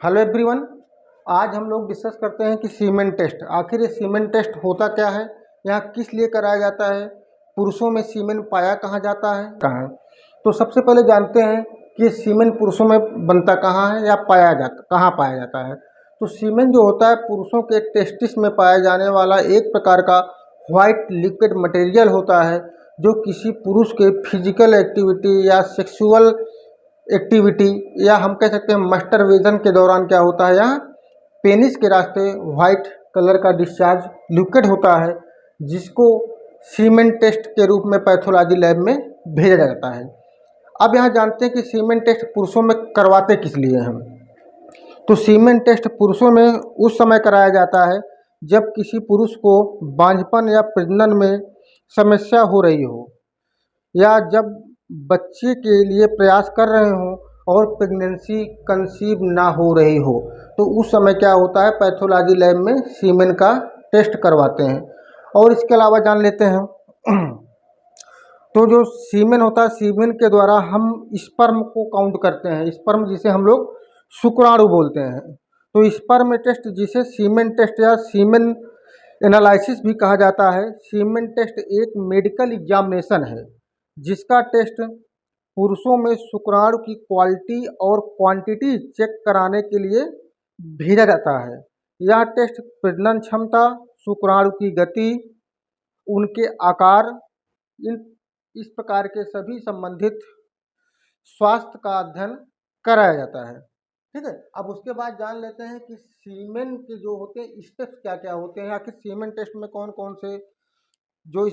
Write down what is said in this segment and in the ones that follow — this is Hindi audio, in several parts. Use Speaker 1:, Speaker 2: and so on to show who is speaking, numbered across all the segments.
Speaker 1: Hello everyone. आज हम लोग डिस्कस करते हैं कि सीमेन टेस्ट, आखिर ये सीमेन टेस्ट होता क्या है, यहाँ किस लिए कराया जाता है, पुरुषों में सीमेन पाया कहाँ जाता है, कहाँ। तो सबसे पहले जानते हैं कि ये सीमेन पुरुषों में बनता कहाँ है या कहाँ पाया जाता है। तो सीमेन जो होता है पुरुषों के टेस्टिस में पाया जाने वाला एक प्रकार का व्हाइट लिक्विड मटेरियल होता है, जो किसी पुरुष के फिजिकल एक्टिविटी या सेक्सुअल एक्टिविटी या हम कह सकते हैं मास्टरबेशन के दौरान क्या होता है, यहाँ पेनिस के रास्ते व्हाइट कलर का डिस्चार्ज लिक्विड होता है, जिसको सीमेन टेस्ट के रूप में पैथोलॉजी लैब में भेजा जाता है। अब यहाँ जानते हैं कि सीमेन टेस्ट पुरुषों में करवाते किस लिए हम। तो सीमेन टेस्ट पुरुषों में उस समय कराया जाता है जब किसी पुरुष को बांझपन या प्रजनन में समस्या हो रही हो, या जब बच्चे के लिए प्रयास कर रहे हों और प्रेगनेंसी कंसीव ना हो रही हो, तो उस समय क्या होता है, पैथोलॉजी लैब में सीमेन का टेस्ट करवाते हैं। और इसके अलावा जान लेते हैं तो जो सीमेन होता है, सीमेन के द्वारा हम स्पर्म को काउंट करते हैं, स्पर्म जिसे हम लोग शुक्राणु बोलते हैं। तो स्पर्म टेस्ट जिसे सीमेन टेस्ट या सीमेन एनालिसिस भी कहा जाता है, सीमेन टेस्ट एक मेडिकल एग्जामिनेशन है जिसका टेस्ट पुरुषों में शुक्राणु की क्वालिटी और क्वांटिटी चेक कराने के लिए भेजा जाता है। यह टेस्ट प्रजनन क्षमता, शुक्राणु की गति, उनके आकार, इन इस प्रकार के सभी संबंधित स्वास्थ्य का अध्ययन कराया जाता है। ठीक है, अब उसके बाद जान लेते हैं कि सीमेन के जो होते हैं स्टेप्स क्या क्या होते हैं, आखिर सीमेन टेस्ट में कौन कौन से जो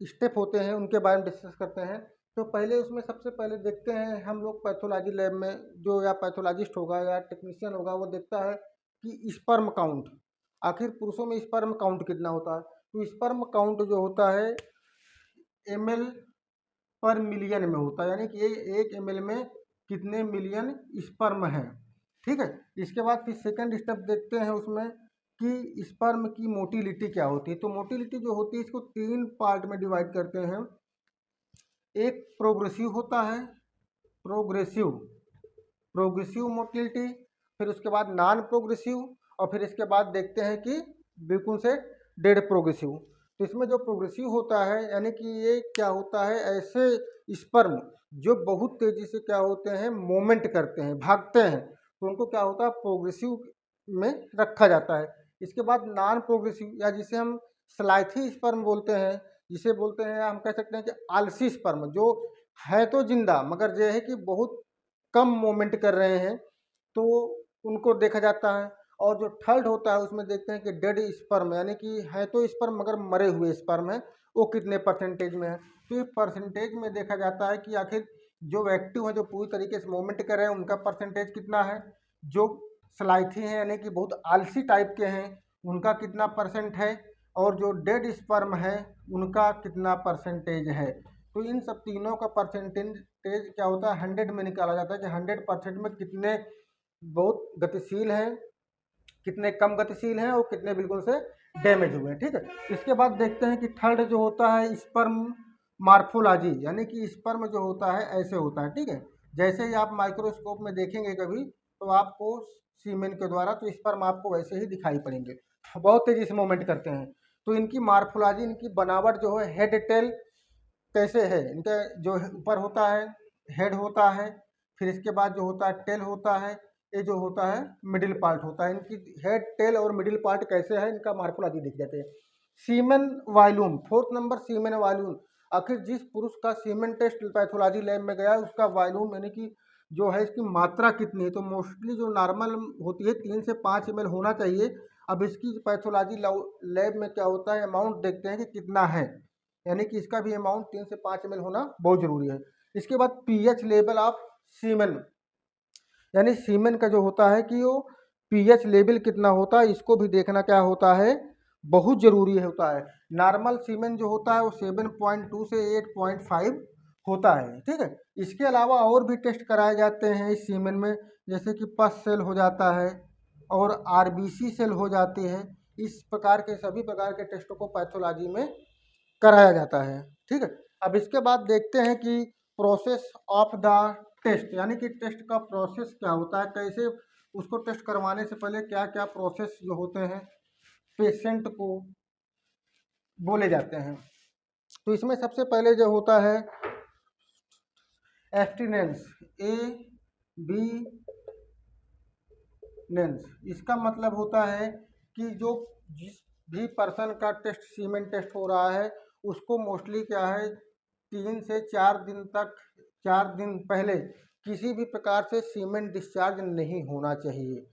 Speaker 1: स्टेप होते हैं उनके बारे में डिस्कस करते हैं। तो पहले उसमें सबसे पहले देखते हैं हम लोग पैथोलॉजी लैब में, जो या पैथोलॉजिस्ट होगा या टेक्नीशियन होगा वो देखता है कि स्पर्म काउंट, आखिर पुरुषों में स्पर्म काउंट कितना होता है। तो स्पर्म काउंट जो होता है ml पर मिलियन में होता है, यानी कि ये 1 ml में कितने मिलियन स्पर्म हैं। ठीक है, इसके बाद फिर सेकंड स्टेप देखते हैं उसमें कि स्पर्म की मोटिलिटी क्या होती है। तो मोटिलिटी जो होती है इसको 3 पार्ट में डिवाइड करते हैं। एक प्रोग्रेसिव होता है, प्रोग्रेसिव प्रोग्रेसिव मोटिलिटी, फिर उसके बाद नॉन प्रोग्रेसिव, और फिर इसके बाद देखते हैं कि बिल्कुल से डेड प्रोग्रेसिव। तो इसमें जो प्रोग्रेसिव होता है, यानी कि ये क्या होता है, ऐसे स्पर्म जो बहुत तेजी से क्या होते हैं, मूवमेंट करते हैं, भागते हैं, तो उनको क्या होता है, प्रोग्रेसिव में रखा जाता है। इसके बाद नॉन प्रोग्रेसिव या जिसे हम स्लाइथी स्पर्म बोलते हैं, जिसे बोलते हैं हम कह सकते हैं कि आलसी स्पर्म, जो है तो जिंदा मगर जो है कि बहुत कम मूवमेंट कर रहे हैं, तो उनको देखा जाता है। और जो थर्ड होता है उसमें देखते हैं कि डेड स्पर्म, यानी कि है तो स्पर्म मगर मरे हुए स्पर्म है, वो कितने परसेंटेज में है। तो ये परसेंटेज में देखा जाता है कि आखिर जो एक्टिव है, जो पूरी तरीके से मूवमेंट कर रहे हैं, उनका परसेंटेज कितना है, जो स्लाइथी हैं यानी कि बहुत आलसी टाइप के हैं उनका कितना परसेंट है, और जो डेड स्पर्म है उनका कितना परसेंटेज है। तो इन सब तीनों का परसेंटेज क्या होता है, 100 में निकाला जाता है कि 100% में कितने बहुत गतिशील हैं, कितने कम गतिशील हैं और कितने बिल्कुल से डैमेज हुए हैं। ठीक है, इसके बाद देखते हैं कि थर्ड जो होता है स्पर्म मार्फोलॉजी, यानी कि स्पर्म जो होता है ऐसे होता है। ठीक है, जैसे ही आप माइक्रोस्कोप में देखेंगे कभी तो आपको सीमेन के द्वारा तो स्पर्म आपको वैसे ही दिखाई पड़ेंगे, बहुत तेजी से मूवमेंट करते हैं। तो इनकी मार्फोलॉजी, इनकी बनावट जो है, हेड टेल कैसे है, इनका जो ऊपर होता है हेड होता है, फिर इसके बाद जो होता है टेल होता है, ये जो होता है मिडिल पार्ट होता है। इनकी हेड टेल और मिडिल पार्ट कैसे है, इनका मार्फोलॉजी दिख जाते हैं। सीमेन वॉल्यूम, फोर्थ नंबर सीमेन वॉल्यूम, आखिर जिस पुरुष का सीमेन टेस्ट पैथोलॉजी लैब में गया है उसका वॉल्यूम यानी कि जो है इसकी मात्रा कितनी है। तो मोस्टली जो नॉर्मल होती है 3 से 5 ml होना चाहिए। अब इसकी पैथोलॉजी लैब में क्या होता है, अमाउंट देखते हैं कि कितना है, यानी कि इसका भी अमाउंट 3 से 5 ml होना बहुत जरूरी है। इसके बाद पीएच लेवल ऑफ सीमेन, यानी सीमेन का जो होता है कि वो पीएच लेवल कितना होता है, इसको भी देखना क्या होता है, बहुत जरूरी होता है। नॉर्मल सीमेन जो होता है वो 7.2 से 8.5 होता है। ठीक है, इसके अलावा और भी टेस्ट कराए जाते हैं इस सीमेन में, जैसे कि पस सेल हो जाता है और आरबीसी सेल हो जाती है। इस प्रकार के सभी प्रकार के टेस्टों को पैथोलॉजी में कराया जाता है। ठीक है, अब इसके बाद देखते हैं कि प्रोसेस ऑफ द टेस्ट, यानी कि टेस्ट का प्रोसेस क्या होता है, कैसे उसको टेस्ट करवाने से पहले क्या क्या प्रोसेस जो होते हैं पेशेंट को बोले जाते हैं। तो इसमें सबसे पहले जो होता है एब्स्टिनेंस, ए बी नेंस। इसका मतलब होता है कि जो जिस भी पर्सन का टेस्ट सीमेन टेस्ट हो रहा है उसको मोस्टली क्या है 3 से 4 दिन तक, 4 दिन पहले किसी भी प्रकार से सीमेन डिस्चार्ज नहीं होना चाहिए।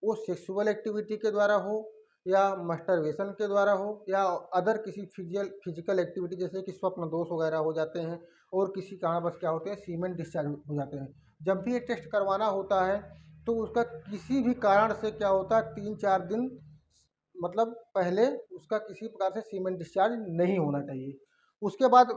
Speaker 1: वो सेक्सुअल एक्टिविटी के द्वारा हो या मस्टरवेशन के द्वारा हो या अदर किसी फिजिकल एक्टिविटी जैसे कि स्वप्न दोष वगैरह हो जाते हैं और किसी कारणवश क्या होते हैं सीमेन डिस्चार्ज हो जाते हैं। जब भी ये टेस्ट करवाना होता है तो उसका किसी भी कारण से क्या होता है 3-4 दिन मतलब पहले उसका किसी प्रकार से सीमेन डिस्चार्ज नहीं होना चाहिए। उसके बाद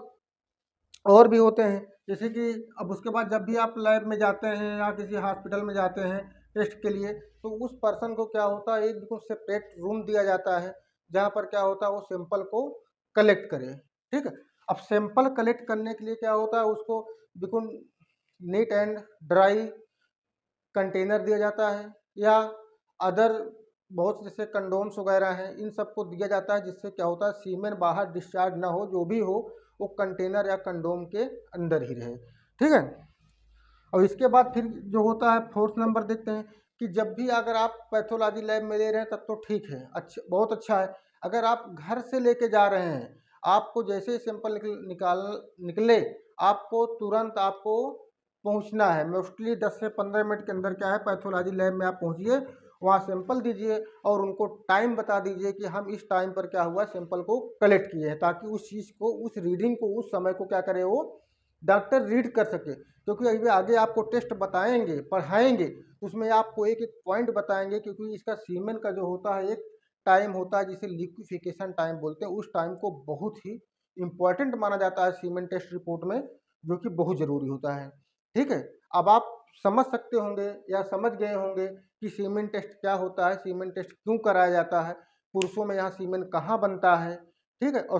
Speaker 1: और भी होते हैं जैसे कि अब उसके बाद जब भी आप लैब में जाते हैं या किसी हॉस्पिटल में जाते हैं टेस्ट के लिए तो उस पर्सन को क्या होता है एक बिल्कुल सेपरेट रूम दिया जाता है जहाँ पर क्या होता है वो सैंपल को कलेक्ट करे। ठीक है, अब सैंपल कलेक्ट करने के लिए क्या होता है उसको बिल्कुल नीट एंड ड्राई कंटेनर दिया जाता है या अदर बहुत जैसे कंडोम्स वगैरह हैं इन सबको दिया जाता है जिससे क्या होता है सीमेन बाहर डिस्चार्ज ना हो, जो भी हो वो कंटेनर या कंडोम के अंदर ही रहे। ठीक है, और इसके बाद फिर जो होता है फोर्थ नंबर देखते हैं कि जब भी अगर आप पैथोलॉजी लैब में ले रहे हैं तब तो ठीक है, अच्छा बहुत अच्छा है। अगर आप घर से लेके जा रहे हैं आपको जैसे ही सैंपल निकले आपको तुरंत आपको पहुंचना है। मोस्टली 10 से 15 मिनट के अंदर क्या है पैथोलॉजी लैब में आप पहुंचिए, वहाँ सैंपल दीजिए और उनको टाइम बता दीजिए कि हम इस टाइम पर क्या हुआ सैंपल को कलेक्ट किए हैं, ताकि उस चीज़ को उस रीडिंग को उस समय को क्या करे वो डॉक्टर रीड कर सके। क्योंकि अभी आगे आपको टेस्ट बताएंगे पढ़ाएंगे उसमें आपको एक एक पॉइंट बताएंगे, क्योंकि इसका सीमेन का जो होता है एक टाइम होता है जिसे लिक्विफिकेशन टाइम बोलते हैं, उस टाइम को बहुत ही इम्पॉर्टेंट माना जाता है सीमेन टेस्ट रिपोर्ट में, जो कि बहुत ज़रूरी होता है। ठीक है, अब आप समझ सकते होंगे या समझ गए होंगे कि सीमेन टेस्ट क्या होता है, सीमेन टेस्ट क्यों कराया जाता है, पुरुषों में यहाँ सीमेन कहाँ बनता है। ठीक है, और